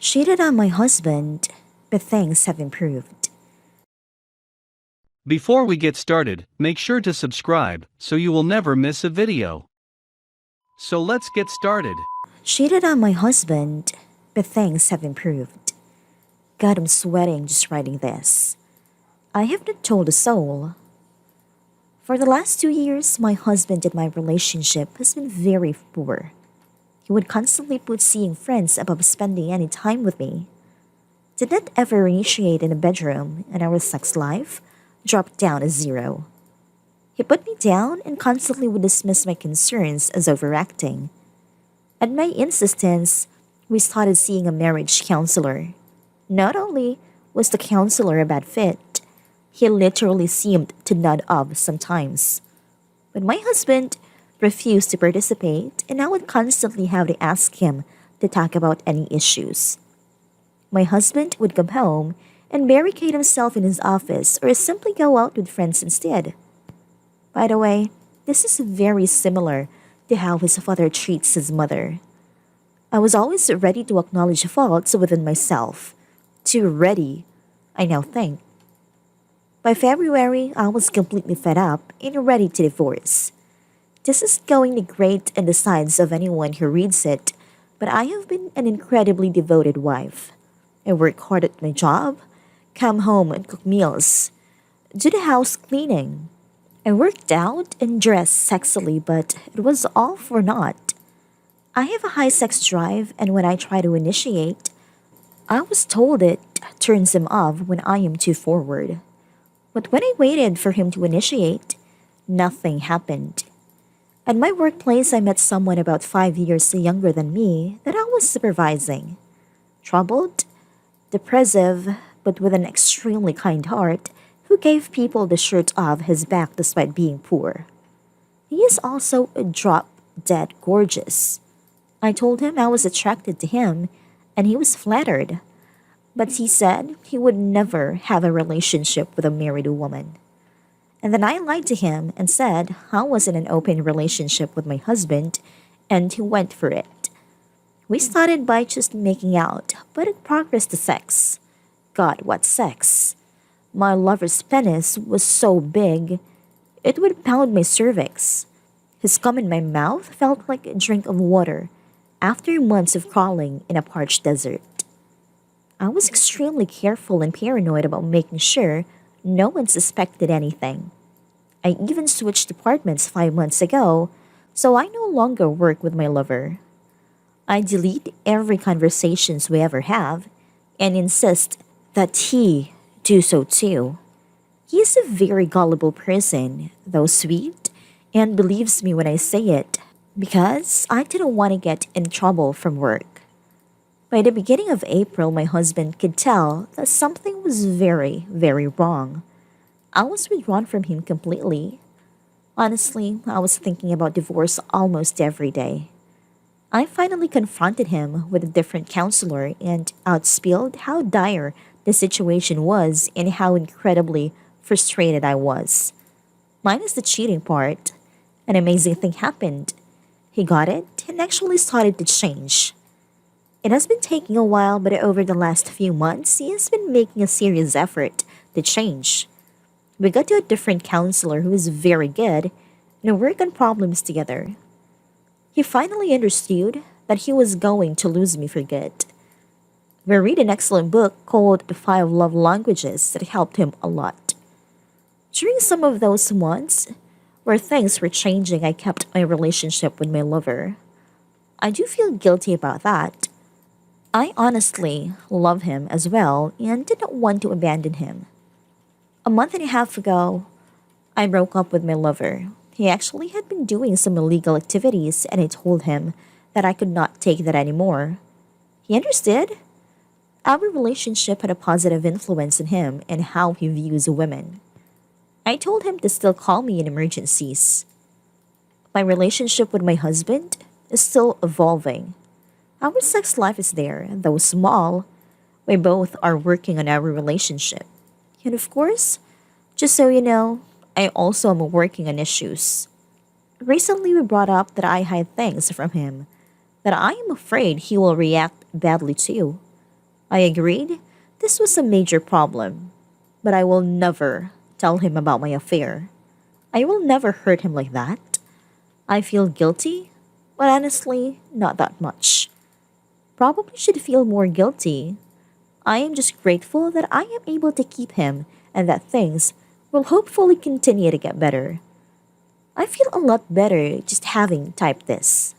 Cheated on my husband, but things have improved. Before we get started, make sure to subscribe so you will never miss a video. So let's get started. Cheated on my husband, but things have improved. God, I'm sweating just writing this. I have not told a soul. For the last 2 years, my husband and my relationship has been very poor. He would constantly put seeing friends above spending any time with me. Did not ever initiate in the bedroom, and our sex life dropped down to zero. He put me down and constantly would dismiss my concerns as overacting. At my insistence, we started seeing a marriage counselor. Not only was the counselor a bad fit, he literally seemed to nod off sometimes. But my husband refused to participate, and I would constantly have to ask him to talk about any issues. My husband would come home and barricade himself in his office or simply go out with friends instead. By the way, this is very similar to how his father treats his mother. I was always ready to acknowledge faults within myself. Too ready, I now think. By February, I was completely fed up and ready to divorce. This is going to grate in the sides of anyone who reads it, but I have been an incredibly devoted wife. I work hard at my job, come home and cook meals, do the house cleaning. I worked out and dressed sexily, but it was all for naught. I have a high sex drive, and when I try to initiate, I was told it turns him off when I am too forward. But when I waited for him to initiate, nothing happened. At my workplace, I met someone about 5 years younger than me that I was supervising. Troubled, depressive, but with an extremely kind heart, who gave people the shirt off his back despite being poor. He is also a drop dead gorgeous. I told him I was attracted to him, and he was flattered. But he said he would never have a relationship with a married woman. And then I lied to him and said I was in an open relationship with my husband, and he went for it. We started by just making out, but it progressed to sex. God, what sex! My lover's penis was so big, it would pound my cervix. His cum in my mouth felt like a drink of water after months of crawling in a parched desert. I was extremely careful and paranoid about making sure no one suspected anything. I even switched departments 5 months ago, so I no longer work with my lover. I delete every conversations we ever have and insist that he do so too. He is a very gullible person, though sweet, and believes me when I say it because I didn't want to get in trouble from work. By the beginning of April, my husband could tell that something was very, very wrong. I was withdrawn from him completely. Honestly, I was thinking about divorce almost every day. I finally confronted him with a different counselor and outspilled how dire the situation was and how incredibly frustrated I was. Minus the cheating part, an amazing thing happened. He got it and actually started to change. It has been taking a while, but over the last few months, he has been making a serious effort to change. We got to a different counselor who is very good and work on problems together. He finally understood that he was going to lose me for good. We read an excellent book called The Five Love Languages that helped him a lot. During some of those months where things were changing, I kept my relationship with my lover. I do feel guilty about that. I honestly love him as well and didn't want to abandon him. A month and a half ago, I broke up with my lover. He actually had been doing some illegal activities, and I told him that I could not take that anymore. He understood. Our relationship had a positive influence on him and how he views women. I told him to still call me in emergencies. My relationship with my husband is still evolving. Our sex life is there, though small. We both are working on our relationship. And of course, just so you know, I also am working on issues. Recently, we brought up that I hide things from him that I am afraid he will react badly to. I agreed this was a major problem, but I will never tell him about my affair. I will never hurt him like that. I feel guilty, but honestly, not that much. Probably should feel more guilty. I am just grateful that I am able to keep him and that things will hopefully continue to get better. I feel a lot better just having typed this.